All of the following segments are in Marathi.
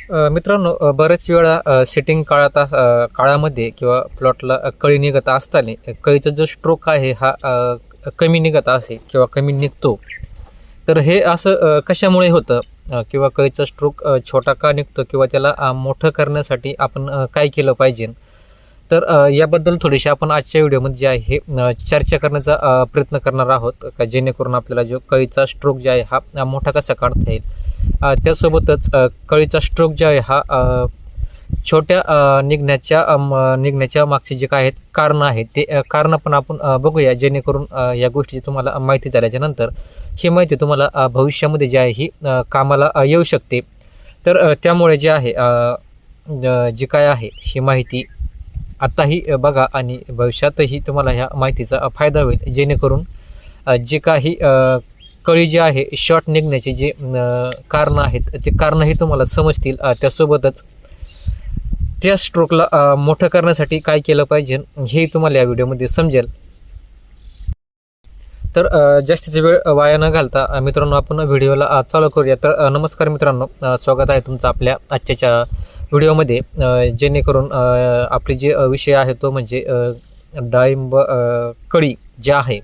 मित्रांनो, बऱ्याच वेळा सेटिंग काळामध्ये किंवा प्लॉटला कळी निघत असताना कळीचा जो स्ट्रोक आहे हा कमी निघत असेल किंवा कमी निघतो. तर हे असं कशामुळे होतं किंवा कळीचा स्ट्रोक छोटा का निघतो किंवा त्याला मोठं करण्यासाठी आपण काय केलं पाहिजे. तर याबद्दल थोडीशी आपण आजच्या व्हिडिओमध्ये जे आहे हे चर्चा करण्याचा प्रयत्न करणार आहोत का जेणेकरून आपल्याला जो कळीचा स्ट्रोक जे आहे हा मोठा कसा काढता येईल. त्यासोबतच कळीचा स्ट्रोक जे आहे हा छोट्या निघण्याच्या मागचे जे काय आहेत कारणं आहेत ते कारणं पण आपण बघूया, जेणेकरून या गोष्टीची तुम्हाला माहिती झाल्याच्या नंतर ही माहिती तुम्हाला भविष्यामध्ये जी आहे ही कामाला येऊ शकते. तर त्यामुळे जे आहे जी काय आहे ही माहिती आत्ताही बघा आणि भविष्यातही तुम्हाला ह्या माहितीचा फायदा होईल, जेणेकरून जे काही कळी जे आहे शॉर्ट निघण्याचे जे कारणं आहेत ते कारणंही तुम्हाला समजतील. त्यासोबतच त्या स्ट्रोकला मोठं करण्यासाठी काय केलं पाहिजे हे तुम्हाला या व्हिडिओमध्ये समजेल. तर जास्तीचा वेळ वाया न घालता मित्रांनो आपण व्हिडिओला चालू करूया. तर नमस्कार मित्रांनो, स्वागत आहे तुमचं आपल्या आजच्या व्हिडिओमध्ये. जेणेकरून आपली जे विषय आहे तो म्हणजे डाळिंब कळी जी आहे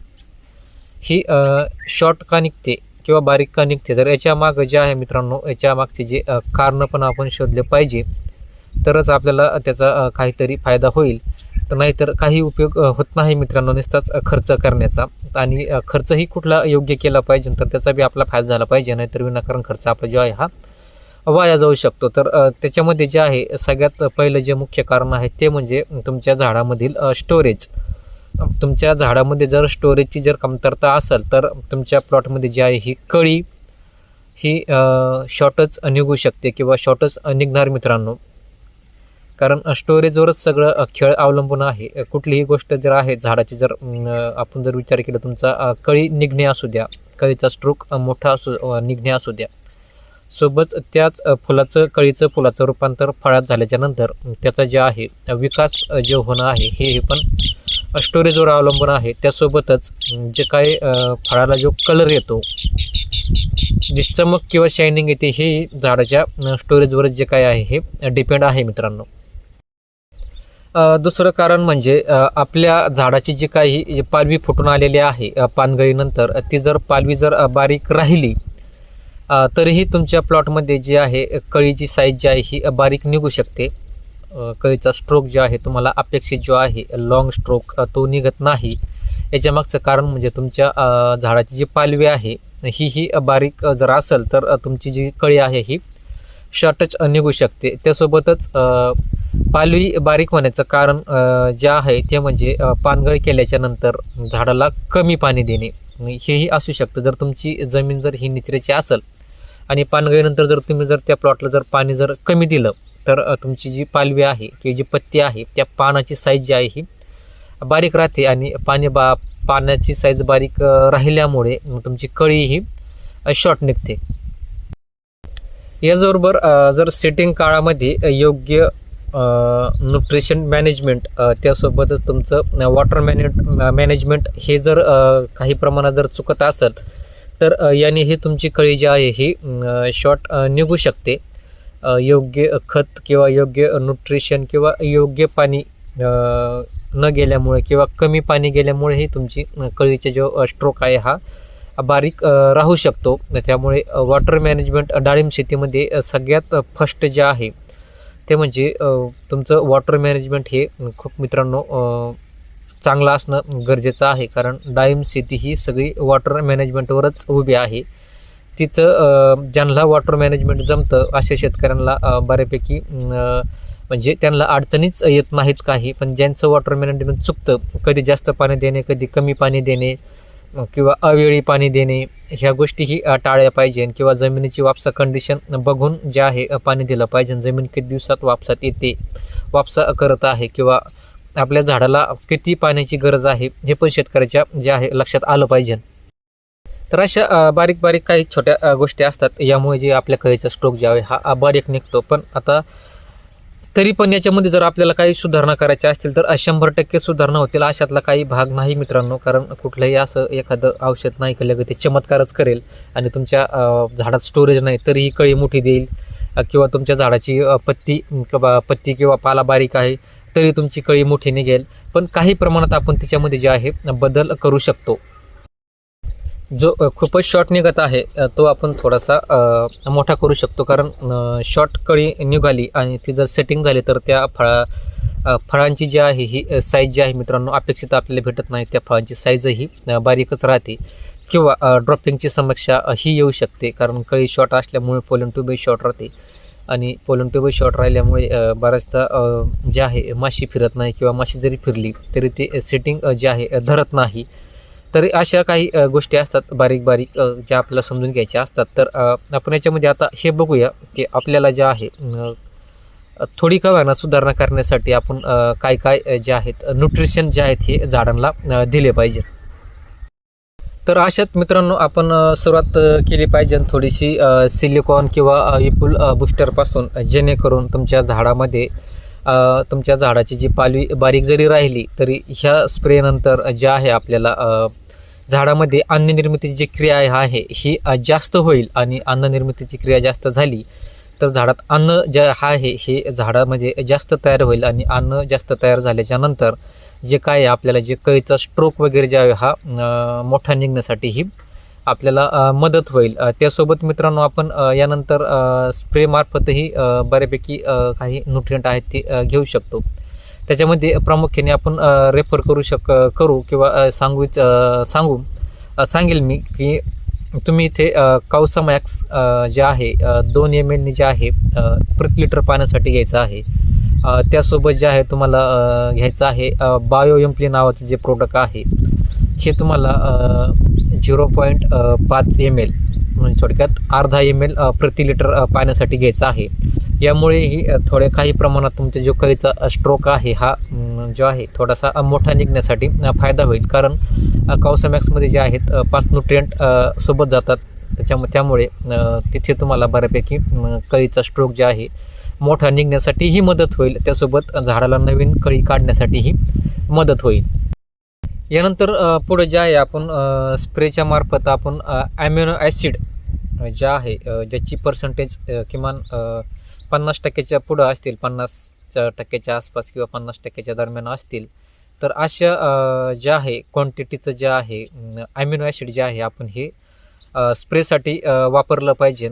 ही शॉर्ट का निघते किंवा बारीक का निघते. तर याच्या मागं जे आहे मित्रांनो, याच्या मागचे जे कारणं पण आपण शोधले पाहिजे, तरच आपल्याला त्याचा काहीतरी फायदा होईल. तर नाहीतर काही उपयोग होत नाही मित्रांनो नुसताच खर्च करण्याचा. आणि खर्चही कुठला योग्य केला पाहिजे तर त्याचा बी आपला फायदा झाला पाहिजे, नाहीतर विनाकारण खर्च आपला जो आहे हा वाया जाऊ शकतो. तर त्याच्यामध्ये जे आहे सगळ्यात पहिलं जे मुख्य कारण आहे ते म्हणजे तुमच्या झाडामधील स्टोरेज. तुमच्या झाडामध्ये जर स्टोरेजची जर कमतरता असेल तर तुमच्या प्लॉटमध्ये जी आहे ही कळी ही शॉर्टच निघू शकते किंवा शॉर्टच निघणार मित्रांनो. कारण स्टोरेजवरच सगळं खेळ अवलंबून आहे. कुठलीही गोष्ट जर आहे झाडाची जर आपण जर विचार केला, तुमचा कळी निघणे असू द्या, कळीचा स्ट्रोक मोठा निघणे असू द्या, सोबत त्याच कळीचं फुलाचं रूपांतर फळात झाल्याच्या नंतर त्याचा जे आहे विकास जे होणं आहे हे पण स्टोरेजवर अवलंबून आहे. त्यासोबतच जे काही फळाला जो कलर येतो, जी चमक किंवा शायनिंग येते, हे झाडाच्या स्टोरेजवर जे काय आहे हे डिपेंड आहे मित्रांनो. दुसरं कारण म्हणजे आपल्या झाडाची जी काही पालवी फुटून आलेली आहे पानगळीनंतर, ती जर पालवी जर बारीक राहिली तरीही तुमच्या प्लॉटमध्ये जे आहे कळीची साईज जी आहे ही बारीक निघू शकते. कळीचा स्ट्रोक जो आहे तुम्हाला अपेक्षित जो आहे लॉंग स्ट्रोक तो निघत नाही. याच्या मागचं कारण म्हणजे तुमच्या झाडाची जी पालवी आहे ही बारीक जर असेल तर तुमची जी कळी आहे ही शॉर्टच निघू शकते. त्यासोबतच पालवी बारीक होण्याचं कारण जे आहे ते म्हणजे पानगळ केल्याच्या नंतर झाडाला कमी पाणी देणे हेही असू शकतं. जर तुमची जमीन जर ही निचऱ्याची असेल आणि पानगळीनंतर जर तुम्ही जर त्या प्लॉटला जर पाणी जर कमी दिलं तर तुमची जी पालवी आहे किंवा जी पत्ती आहे त्या पानाची साईज जी आहे ही बारीक राहते आणि पाण्याची साईज बारीक राहिल्यामुळे तुमची कळी ही शॉर्ट निघते. याचबरोबर जर सेटिंग काळामध्ये योग्य न्यूट्रिशन मॅनेजमेंट, त्यासोबतच तुमचं वॉटर मॅनेजमेंट हे जर काही प्रमाणात जर चुकत असेल तर याने ही तुमची कळी जी आहे ही शॉर्ट निघू शकते. योग्य खत किंवा योग्य न्यूट्रिशन किंवा योग्य पाणी न गेल्यामुळे किंवा कमी पाणी गेल्यामुळेही तुमची कळीचा जो स्ट्रोक आहे हा बारीक राहू शकतो. त्यामुळे वॉटर मॅनेजमेंट डाळिंब शेतीमध्ये सगळ्यात फर्स्ट जे आहे ते म्हणजे तुमचं वॉटर मॅनेजमेंट हे खूप मित्रांनो चांगलं असणं गरजेचं आहे. कारण डाळिंब शेती ही सगळी वॉटर मॅनेजमेंटवरच उभी आहे. तिचं ज्यांना वॉटर मॅनेजमेंट जमतं अशा शेतकऱ्यांना बऱ्यापैकी म्हणजे त्यांना अडचणीच येत नाहीत काही. पण ज्यांचं वॉटर मॅनेजमेंट चुकतं, कधी जास्त पाणी देणे, कधी कमी पाणी देणे किंवा अवेळी पाणी देणे, ह्या गोष्टीही टाळल्या पाहिजे. किंवा जमिनीची वापसा कंडिशन बघून जे आहे पाणी दिलं पाहिजे. जमीन किती दिवसात वापसात येते, वापसा करत आहे किंवा आपल्या झाडाला किती पाण्याची गरज आहे हे पण शेतकऱ्याच्या जे आहे लक्षात आलं पाहिजे. तर अशा बारीक बारीक काही छोट्या गोष्टी असतात, यामुळे जे आपल्या कळीचा स्ट्रोक जे आहे हा बारीक निघतो. पण आता तरी पण याच्यामध्ये जर आपल्याला काही सुधारणा करायच्या असतील तर 100% सुधारणा होतील अशातला काही भाग नाही मित्रांनो. कारण कुठलंही असं एखादं औषध नाही केलं की ते चमत्कारच करेल आणि तुमच्या झाडात स्टोरेज नाही तरीही कळी मोठी देईल किंवा तुमच्या झाडाची पत्ती किंवा पाला बारीक आहे तरी तुमची कळी मोठी निघेल. पण काही प्रमाणात आपण तिच्यामध्ये जे आहे बदल करू शकतो. जो खूपच शॉर्ट निघत आहे तो आपण थोडासा मोठा करू शकतो. कारण शॉर्ट कळी निघाली आणि ती जर सेटिंग झाली तर त्या फळांची जी आहे ही साईज जी आहे मित्रांनो अपेक्षित आपल्याला भेटत नाही. त्या फळांची साईजही बारीकच राहते किंवा ड्रॉपिंगची समस्या ही येऊ शकते. कारण कळी शॉर्ट असल्यामुळे पोलन ट्यूबही शॉर्ट राहते आणि पोलन ट्यूबही शॉर्ट राहिल्यामुळे बऱ्याचदा जे आहे माशी फिरत नाही किंवा माशी जरी फिरली तरी ते सेटिंग जे आहे धरत नाही. तर अशा काही गोष्टी असतात बारीक ज्या आपल्याला समजून घ्यायच्या असतात. तर आपण याच्यामध्ये आता हे बघूया की आपल्याला जे आहे थोडी का होईना सुधारणा करण्यासाठी आपण काय जे आहेत न्यूट्रिशन जे आहेत हे झाडांना दिले पाहिजे. तर अशात मित्रांनो आपण सुरुवात केली पाहिजे थोडीशी सिलिकॉन किंवा इपुल बूस्टरपासून, जेणेकरून तुमच्या झाडामध्ये तुमच्या झाडाची जी पालवी बारीक जरी राहिली तरी ह्या स्प्रेनंतर जे आहे आपल्याला झाडामध्ये अन्ननिर्मितीची जी क्रिया आहे ही जास्त होईल. आणि अन्ननिर्मितीची क्रिया जास्त झाली तर झाडात अन्न जे आहे हे झाडामध्ये जास्त तयार होईल. आणि अन्न जास्त तयार झाल्याच्या नंतर जे काय आपल्याला जे कळीचा स्ट्रोक वगैरे जे आहे हा मोठा निघण्यासाठीही आपल्याला मदत होईल. त्यासोबत मित्रांनो आपण यानंतर स्प्रेमार्फतही बऱ्यापैकी काही न्यूट्रिएंट आहेत ते घेऊ शकतो. त्याच्यामध्ये प्रामुख्याने आपण रेफर करू किंवा सांगेल मी की तुम्ही इथे काउसामॅक्स जे आहे 2 ml जे आहे प्रति लिटर पाण्यासाठी घ्यायचं आहे. त्यासोबत जे आहे तुम्हाला घ्यायचं आहे बायो एम्प्ली नावाचं जे प्रोडक्ट आहे हे तुम्हाला 0.5 ml म्हणजे थोडक्यात अर्धा ml प्रति लिटर पाण्यासाठी घ्यायचं आहे. यामुळेही काही प्रमाणात तुमचा जो कळीचा स्ट्रोक आहे हा जो आहे थोडासा मोठा निघण्यासाठी फायदा होईल. कारण काउसामॅक्समध्ये जे आहेत 5 न्यूट्रिएंट सोबत जातात. त्यामुळे तिथे तुम्हाला बऱ्यापैकी कळीचा स्ट्रोक जे आहे मोठा निघण्यासाठीही मदत होईल. त्यासोबत झाडाला नवीन कळी काढण्यासाठीही मदत होईल. यानंतर पुढे जे आहे आपण स्प्रेच्या मार्फत आपण ॲमिनो ॲसिड जे आहे ज्याची पर्सेंटेज किमान 50% पुढं असतील, 50% आसपास किंवा 50% दरम्यान असतील. तर अशा ज्या आहे क्वांटिटीचं जे आहे ॲमिनो ॲसिड जे आहे आपण हे स्प्रेसाठी वापरलं पाहिजे.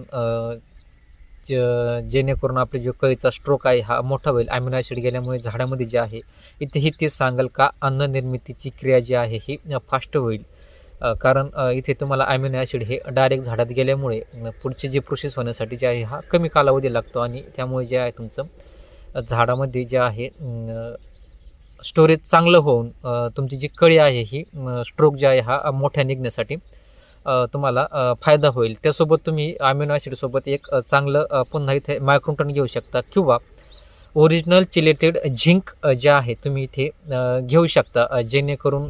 जेणेकरून आपले जो कळीचा स्ट्रोक आहे हा मोठा होईल. ॲमिनो ॲसिड गेल्यामुळे झाडामध्ये जे आहे इथेही ते सांगाल का अन्न निर्मितीची क्रिया जी आहे ही फास्ट होईल. कारण इथे तुम्हाला ॲमिनो ॲसिड हे डायरेक्ट झाडात गेल्यामुळे पुढची जी प्रोसेस होण्यासाठी जे आहे हा कमी कालावधी लागतो. आणि त्यामुळे जे आहे तुमचं झाडामध्ये जे आहे स्टोरेज चांगलं होऊन तुमची जी कळी आहे ही स्ट्रोक जे आहे हा मोठ्या निघण्यासाठी तुम्हाला फायदा होईल. त्यासोबत तुम्ही ॲमिनो ॲसिडसोबत एक चांगलं पुन्हा इथे मायक्रोन्यूट्रन घेऊ शकता किंवा ओरिजिनल चिलेटेड झिंक जे आहे तुम्ही इथे घेऊ शकता. जेणेकरून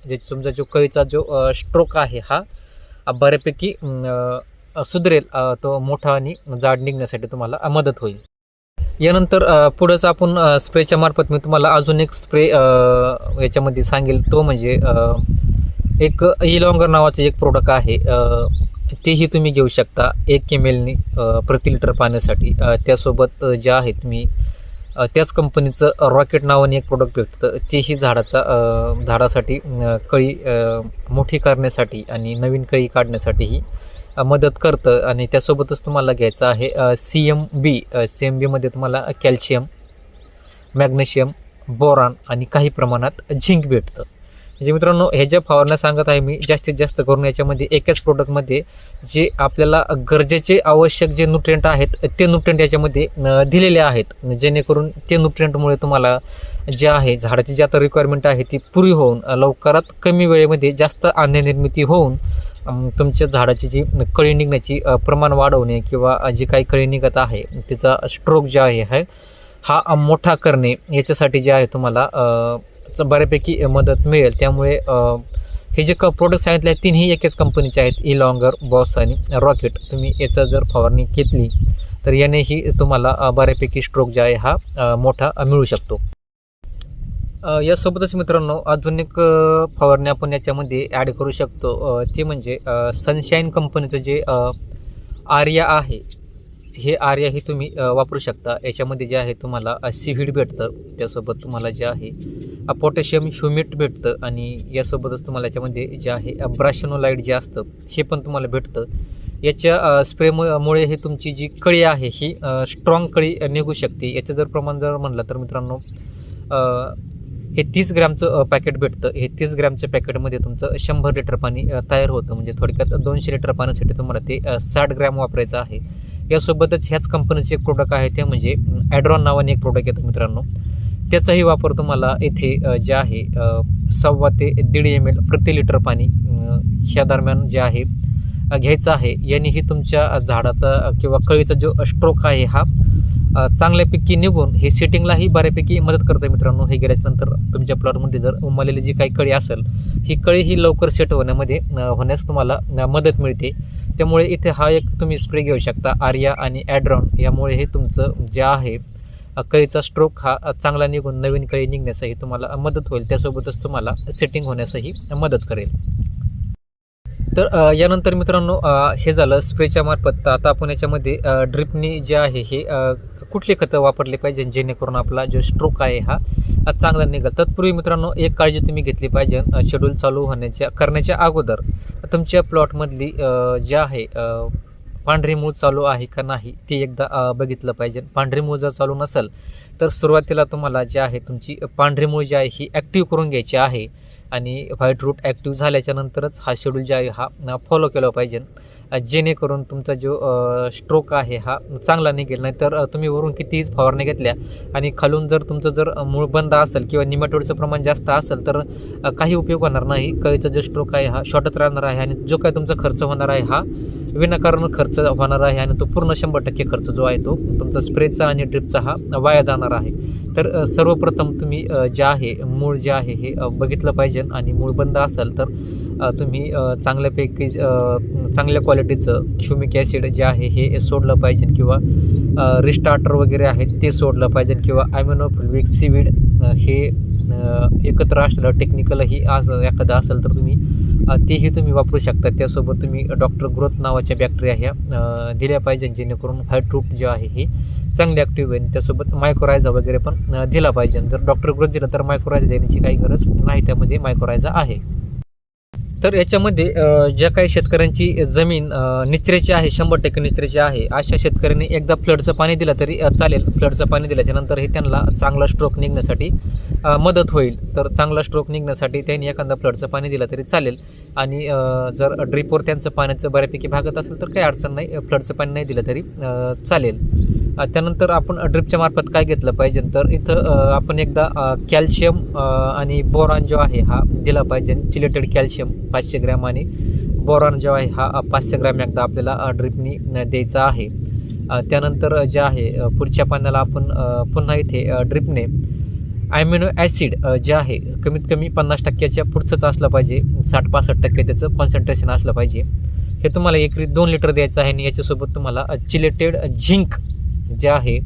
जे तुमचा जो कळीचा जो स्ट्रोक आहे हा बऱ्यापैकी सुधरेल. तो मोठा आणि जाड निघण्यासाठी तुम्हाला मदत होईल. यानंतर पुढंच आपण स्प्रेच्या मार्फत मी तुम्हाला अजून एक स्प्रे याच्यामध्ये सांगेल. तो म्हणजे एक इलॉंगर नावाचं एक प्रोडक्ट आहे. तेही तुम्ही घेऊ शकता 1 ml प्रति लिटर पाण्यासाठी. त्यासोबत जे आहे तुम्ही त्याच कंपनीचं रॉकेट नावाने एक प्रोडक्ट भेटतं. तेही झाडासाठी कळी मोठी करण्यासाठी आणि नवीन कळी काढण्यासाठीही मदत करतं. आणि त्यासोबतच तुम्हाला घ्यायचं आहे CMBमध्ये तुम्हाला कॅल्शियम, मॅग्नेशियम, बोरान आणि काही प्रमाणात झिंक भेटतं. म्हणजे मित्रांनो हे ज्या फवारण्या सांगत आहे मी जास्तीत जास्त करून याच्यामध्ये एकाच प्रोडक्टमध्ये जे आपल्याला गरजेचे आवश्यक जे न्यूट्रिएंट आहेत ते न्यूट्रिएंट याच्यामध्ये दिलेले आहेत. जेणेकरून ते न्यूट्रिएंटमुळे तुम्हाला जे आहे झाडाची जी आता रिक्वायरमेंट आहे ती पुरी होऊन लवकरात कमी वेळेमध्ये जास्त अन्ननिर्मिती होऊन तुमच्या झाडाची जी कळी निघण्याची प्रमाण वाढवणे किंवा जी काही कळी निघत आहे तिचा स्ट्रोक जे आहे हा मोठा करणे याच्यासाठी जे आहे तुम्हाला बऱ्यापैकी मदत मिळेल. त्यामुळे हे जे प्रोडक्ट सांगितले आहेत तिन्ही एकाच कंपनीचे आहेत, इलॉंगर, बॉस आणि रॉकेट. तुम्ही याचा जर फवारणी घेतली तर यानेही तुम्हाला बऱ्यापैकी स्ट्रोक जे आहे हा मोठा मिळू शकतो. यासोबतच मित्रांनो अजून एक फवारणी आपण याच्यामध्ये ॲड करू शकतो. ती म्हणजे सनशाईन कंपनीचं जे आर्या आहे हे आर्याही तुम्ही वापरू शकता. याच्यामध्ये जे आहे तुम्हाला सीव्हीड भेटतं, त्यासोबत तुम्हाला जे आहे पोटॅशियम ह्युमेट भेटतं आणि यासोबतच तुम्हाला याच्यामध्ये जे आहे ब्राशनोलाइड जे असतं हे पण तुम्हाला भेटतं. याच्या स्प्रेमुळे हे तुमची जी कळी आहे ही स्ट्रॉंग कळी निघू शकते. याचं जर प्रमाण जर म्हणलं तर मित्रांनो हे 30 ग्रॅमचं पॅकेट भेटतं. हे 30 ग्रॅमच्या पॅकेटमध्ये तुमचं 100 लिटर पाणी तयार होतं. म्हणजे थोडक्यात 200 लिटर पाण्यासाठी तुम्हाला ते 60 ग्रॅम वापरायचं आहे. यासोबतच ह्याच कंपनीचे एक प्रोडक्ट आहे ते म्हणजे ॲड्रॉन नावाने एक प्रोडक्ट येतं मित्रांनो. त्याचाही वापर तुम्हाला इथे जे आहे 1.25 ते 1.5 ml प्रति लिटर पाणी ह्या दरम्यान जे आहे घ्यायचं आहे. यानेही तुमच्या झाडाचा किंवा कळीचा जो स्ट्रोक आहे हा चांगल्यापैकी निघून हे सेटिंगलाही बऱ्यापैकी मदत करतं मित्रांनो. हे गेल्याच्यानंतर तुमच्या प्लॉटमध्ये जर उमललेली जी काही कळी असेल ही कळी ही लवकर सेट होण्यास तुम्हाला मदत मिळते. त्यामुळे इथे हा एक तुम्ही स्प्रे घेऊ शकता आर्या आणि ॲड्रॉन. यामुळे हे तुमचं जे आहे कळीचा स्ट्रोक हा चांगला निघून नवीन कळी निघण्यासही तुम्हाला मदत होईल. त्यासोबतच तुम्हाला सेटिंग होण्यासही मदत करेल. तर यानंतर मित्रांनो हे झालं स्प्रेच्या मार्फत. आता आपण याच्यामध्ये ड्रिपनी जे आहे हे कुठली खतं वापरली पाहिजे जेणेकरून आपला जो स्ट्रोक आहे हा चांगला निघेल. तत्पूर्वी मित्रांनो एक काळजी तुम्ही घेतली पाहिजे. शेड्यूल चालू करण्याच्या अगोदर तुमच्या प्लॉटमधली जे आहे पांढरी मूळ चालू आहे का नाही ते एकदा बघितलं पाहिजे. पांढरी मूळ जर चालू नसेल तर सुरुवातीला तुम्हाला जे आहे तुमची पांढरी मूळ जी आहे ही ॲक्टिव्ह करून घ्यायची आहे आणि व्हाईट रूट ॲक्टिव्ह झाल्याच्या नंतरच हा शेड्यूल जे आहे हा फॉलो केला पाहिजे, जेणेकरून तुमचा जो स्ट्रोक आहे हा चांगला निघेल. नाहीतर तुम्ही वरून कितीही फवारणी घेतल्या आणि खालून जर तुमचं जर मूळ बंद असेल किंवा निमॅटोडचं प्रमाण जास्त असेल तर काही उपयोग होणार नाही. कळीचा जो स्ट्रोक आहे हा शॉर्टच राहणार आहे आणि जो काही तुमचा खर्च होणार आहे हा विनाकारण खर्च होणार आहे आणि तो पूर्ण 100% खर्च जो आहे तो तुमचा स्प्रेचा आणि ड्रिपचा हा वाया जाणार आहे. तर सर्वप्रथम तुम्ही जे आहे मूळ जे आहे हे बघितलं पाहिजे आणि मूळ बंद असेल तर तुम्ही चांगल्यापैकी चांगल्या क्वालिटीचं ह्युमिक ॲसिड जे आहे हे सोडलं पाहिजे किंवा रिस्टार्टर वगैरे आहेत ते सोडलं पाहिजे किंवा ॲमिनोफ्लुविक सीवीड हे एकत्र असलेलं टेक्निकलही एखादं असेल तर तुम्ही तेही तुम्ही वापरू शकता. त्यासोबत तुम्ही डॉक्टर ग्रोथ नावाच्या बॅक्टेरिया ह्या दिल्या पाहिजे जेणेकरून व्हाईट रूट जे आहे हे चांगले ॲक्टिव्ह होईल. त्यासोबत मायक्रोरायझा वगैरे पण दिला पाहिजे. जर डॉक्टर ग्रोथ दिला तर मायक्रोरायझा देण्याची काही गरज नाही, त्यामध्ये मायक्रोरायझा आहे. तर याच्यामध्ये ज्या काही शेतकऱ्यांची जमीन निचऱ्याची आहे 100% निचऱ्याची आहे अशा शेतकऱ्यांनी एकदा फ्लडचं पाणी दिलं तरी चालेल. फ्लडचं पाणी दिल्याच्यानंतर हे त्यांना चांगला स्ट्रोक निघण्यासाठी मदत होईल. तर चांगला स्ट्रोक निघण्यासाठी त्यांनी एखादा फ्लडचं पाणी दिलं तरी चालेल आणि जर ड्रिपवर त्यांचं पाण्याचं बऱ्यापैकी भागत असेल तर काही अडचण नाही, फ्लडचं पाणी नाही दिलं तरी चालेल. त्यानंतर आपण ड्रिपच्या मार्फत काय घेतलं पाहिजे तर इथं आपण एकदा कॅल्शियम आणि बोरॉन जो आहे हा दिला पाहिजे. चिलेटेड कॅल्शियम 500 ग्रॅम आणि बोरॉन जो आहे हा 500 ग्रॅम एकदा आपल्याला ड्रिपनी द्यायचा आहे. त्यानंतर जे आहे पुढच्या पाण्याला आपण पुन्हा इथे ड्रिपने ॲमिनो ॲसिड जे आहे कमीत कमी 50%च्या पुढचंच असलं पाहिजे, 60-65% त्याचं कॉन्सन्ट्रेशन असलं पाहिजे. हे तुम्हाला एकरी 2 लिटर द्यायचं आहे आणि याच्यासोबत तुम्हाला चिलेटेड झिंक जे आहे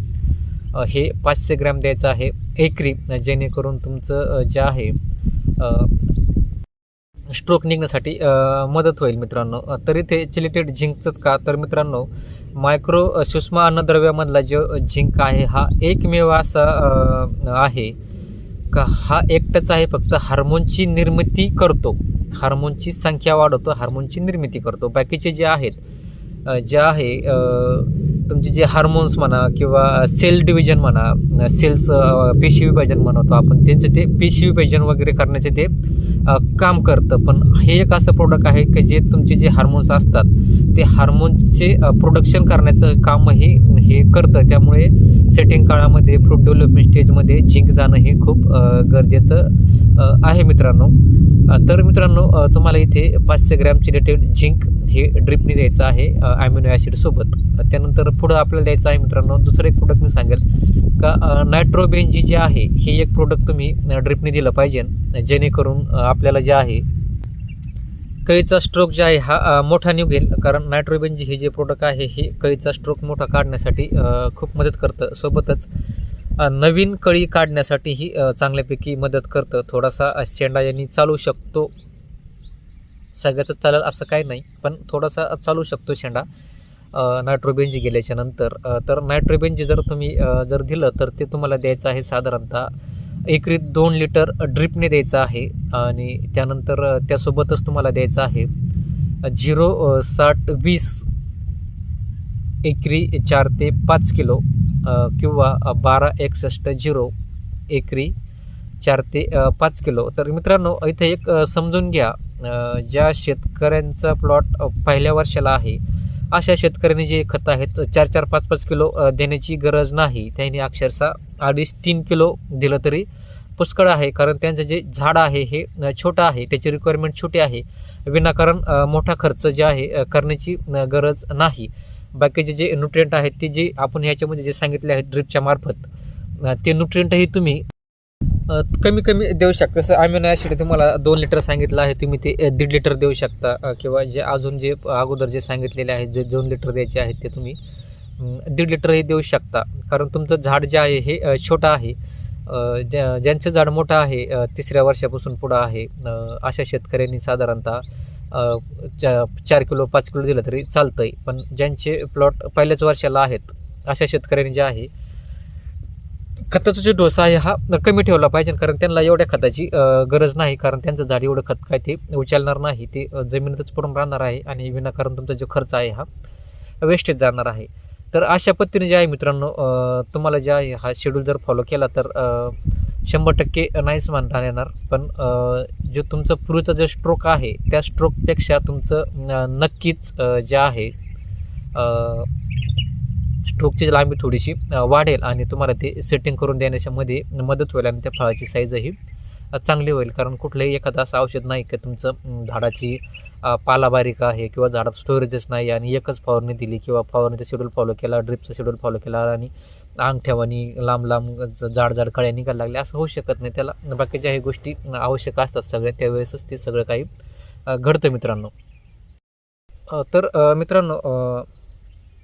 हे 500 ग्रॅम द्यायचं आहे एकरी, जेणेकरून तुमचं जे आहे स्ट्रोक निघण्यासाठी मदत होईल मित्रांनो. तर इथे चिलेटेड झिंकचंच का तर मित्रांनो सूक्ष्म अन्नद्रव्यामधला जो झिंक आहे हा एकमेव असा आहे का हा एकटाच आहे फक्त हार्मोनची निर्मिती करतो, हार्मोनची संख्या वाढवतो, हार्मोनची निर्मिती करतो. बाकीचे जे आहेत जे आहे तुमचे जे हार्मोन्स म्हणा किंवा सेल डिव्हिजन म्हणा, सेल्स पेशी विभाजन म्हणतो आपण, त्यांचं ते पेशी विभाजन वगैरे करण्याचे ते काम करतं. पण हे एक असं प्रोडक्ट आहे की जे तुमचे जे हार्मोन्स असतात ते हार्मोन्सचे प्रोडक्शन करण्याचं कामही हे करतं. त्यामुळे सेटिंग काळामध्ये फ्रूट डेव्हलपमेंट स्टेजमध्ये झिंक जाणं हे खूप गरजेचं आहे मित्रांनो. तर मित्रांनो तुम्हाला इथे 500 ग्रॅम चिलेटेड झिंक हे ड्रिपने द्यायचं आहे ॲमिनो ॲसिडसोबत. त्यानंतर पुढं आपल्याला द्यायचं आहे मित्रांनो दुसरं एक प्रोडक्ट मी सांगेल का नायट्रोबेंजी जे आहे हे एक प्रोडक्ट तुम्ही ड्रिपने दिलं पाहिजे, जेणेकरून आपल्याला जे आहे कळीचा स्ट्रोक जे आहे हा मोठा निघेल. कारण नायट्रोबेंजी हे जे प्रोडक्ट आहे हे कळीचा स्ट्रोक मोठा काढण्यासाठी खूप मदत करतं. सोबतच नवीन कळी काढण्यासाठीही चांगल्यापैकी मदत करतं. थोडासा शेंडा यांनी चालू शकतो, सगळ्याच चालेल असं काही नाही, पण थोडासा चालू शकतो शेंडा. नायट्रोबेंजी गेल्याच्या नंतर तर नायट्रोबेंजी जर तुम्ही जर दिलं तर ते तुम्हाला द्यायचं आहे साधारणतः एकरी 2 लिटर ड्रिपने द्यायचं आहे. आणि त्यानंतर त्यासोबतच तुम्हाला द्यायचं आहे 0,60,20 एकरी 4 ते 5 किलो किंवा 12,61,0 एकरी 4 ते 5 किलो. तर मित्रांनो इथे एक समजून घ्या, ज्या शेतकऱ्यांचा प्लॉट पहिल्या वर्षाला आहे अशा शेतकऱ्यांनी जे खतं आहेत 4-4, 5-5 किलो देण्याची गरज नाही. त्यांनी अक्षरशः 2.5-3 किलो दिलं तरी पुष्कळ आहे. कारण त्यांचं जे झाड आहे हे छोटं आहे, त्याची रिक्वायरमेंट छोटी आहे. विनाकारण मोठा खर्च जे आहे करण्याची गरज नाही. बाकीचे जे न्यूट्रिएंट आहेत ते जे आपण ह्याच्यामध्ये जे सांगितले आहेत ड्रिपच्या मार्फत ते न्यूट्रिएंटही तुम्ही कमी कमी देऊ शकता. जसं अमिनो ॲसिड तुम्हाला 2 लिटर सांगितलं आहे, तुम्ही ते 1.5 लिटर देऊ शकता. किंवा जे अजून जे अगोदर जे सांगितलेले आहेत जे 2 लिटर द्यायचे आहेत ते तुम्ही 1.5 लिटरही देऊ शकता. कारण तुमचं झाड जे आहे हे छोटं आहे. ज्यांचं झाड मोठं आहे 3ऱ्या वर्षापासून पुढं आहे अशा शेतकऱ्यांनी साधारणतः 4 किलो 5 किलो दिलं तरी चालतं आहे. पण ज्यांचे प्लॉट पहिल्याच वर्षाला आहेत अशा शेतकऱ्यांनी जे आहे खताचा जो डोस आहे हा कमी ठेवला पाहिजे. कारण त्यांना एवढ्या खताची गरज नाही. कारण त्यांचं झाड एवढं खत काय ते उचलणार नाही, ते जमिनीतच पडून राहणार आहे आणि विनाकारण तुमचा जो खर्च आहे हा वेस्टेज जाणार आहे. तर अशा पद्धतीने जे आहे मित्रांनो तुम्हाला जे आहे हा शेड्यूल जर फॉलो केला तर 100% नाहीच म्हणता येणार. पण जो तुमचं पूर्वीचा जो स्ट्रोक आहे त्या स्ट्रोकपेक्षा तुमचं नक्कीच जे आहे स्ट्रोकची लांबी थोडीशी वाढेल आणि तुम्हाला ते सेटिंग करून देण्याच्यामध्ये मदत होईल आणि त्या फळाची साईजही चांगली होईल. कारण कुठलंही एखादं असं औषध नाही की तुमचं झाडाची पाला बारीक आहे किंवा झाडात स्टोरेजच नाही आणि एकच फवारणी दिली किंवा फवारणीचा शेड्यूल फॉलो केला, ड्रिपचा शेड्यूल फॉलो केला आणि अंगठ्यावानी लांब लांब जाड कळ्या निघायला लागल्या, असं होऊ शकत नाही. त्याला बाकीच्या ह्या गोष्टी आवश्यक असतात सगळ्या, त्यावेळेसच ते सगळं काही घडतं मित्रांनो. तर मित्रांनो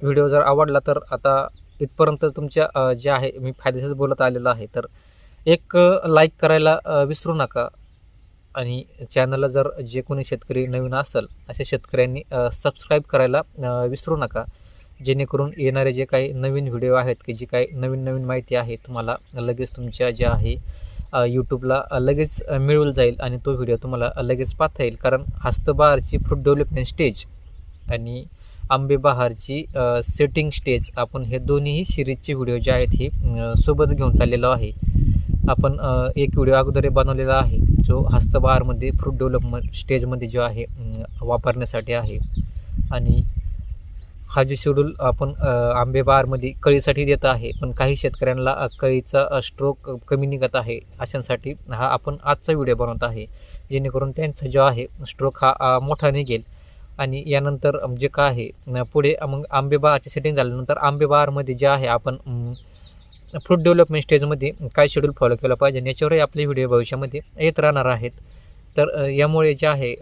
व्हिडिओ जर आवडला तर आता इथपर्यंत तुमच्या जे आहे मी फायदेशीर बोलत आलेलो आहे. तर एक लाईक करायला विसरू नका आणि चॅनलला जर जे कोणी शेतकरी नवीन असेल अशा शेतकऱ्यांनी सबस्क्राईब करायला विसरू नका. जेणेकरून येणारे जे काही नवीन व्हिडिओ आहेत की जी काही नवीन माहिती आहे तुम्हाला लगेच तुमच्या ज्या आहे यूट्यूबला लगेच मिळून जाईल आणि तो व्हिडिओ तुम्हाला लगेच पाहता येईल. कारण हस्तबहारची फ्रूट डेव्हलपमेंट स्टेज आणि आंबेबहारची सेटिंग स्टेज आपण हे दोन्हीही सिरीजचे व्हिडिओ जे आहेत हे सोबत घेऊन चाललेलो आहे. आपण एक व्हिडिओ अगोदर बनवलेला आहे जो हस्तबहारमध्ये फ्रूट डेव्हलपमेंट स्टेजमध्ये जो आहे वापरण्यासाठी आहे. आणि हा जो शेड्यूल आपण आंबेबहारमध्ये कळीसाठी देत आहे. पण काही शेतकऱ्यांना कळीचा स्ट्रोक कमी निघत आहे, अशांसाठी हा आपण आजचा व्हिडिओ बनवत आहे. जेणेकरून त्यांचा जो आहे स्ट्रोक हा मोठा निघेल. आणि यानंतर जे काय आहे पुढे मग आंबेबहारची सेटिंग झाल्यानंतर आंबेबहारमध्ये जे आहे आपण फ्रूट डेव्हलपमेंट स्टेजमध्ये काय शेड्यूल फॉलो केलं पाहिजे याच्यावरही आपले व्हिडिओ भविष्यामध्ये येत राहणार आहेत. तर यामुळे जे आहे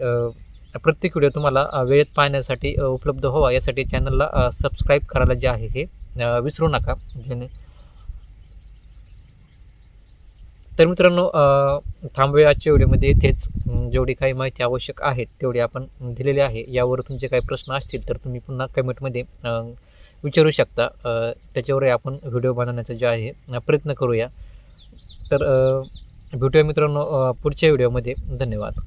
प्रत्येक व्हिडिओ तुम्हाला वेळेत पाहण्यासाठी उपलब्ध व्हावा यासाठी चॅनलला सबस्क्राईब करायला जे आहे हे विसरू नका. तर मित्रांनो थांबूया आजच्या व्हिडिओमध्ये. इथेच जेवढी काही माहिती आवश्यक आहेत तेवढी आपण दिलेली आहे. यावर तुमचे काही प्रश्न असतील तर तुम्ही पुन्हा कमेंटमध्ये विचारू शकता. त्याच्यावरही आपण व्हिडिओ बनवण्याचा जे आहे प्रयत्न करूया. तर भेटूया मित्रांनो पुढच्या व्हिडिओमध्ये. धन्यवाद.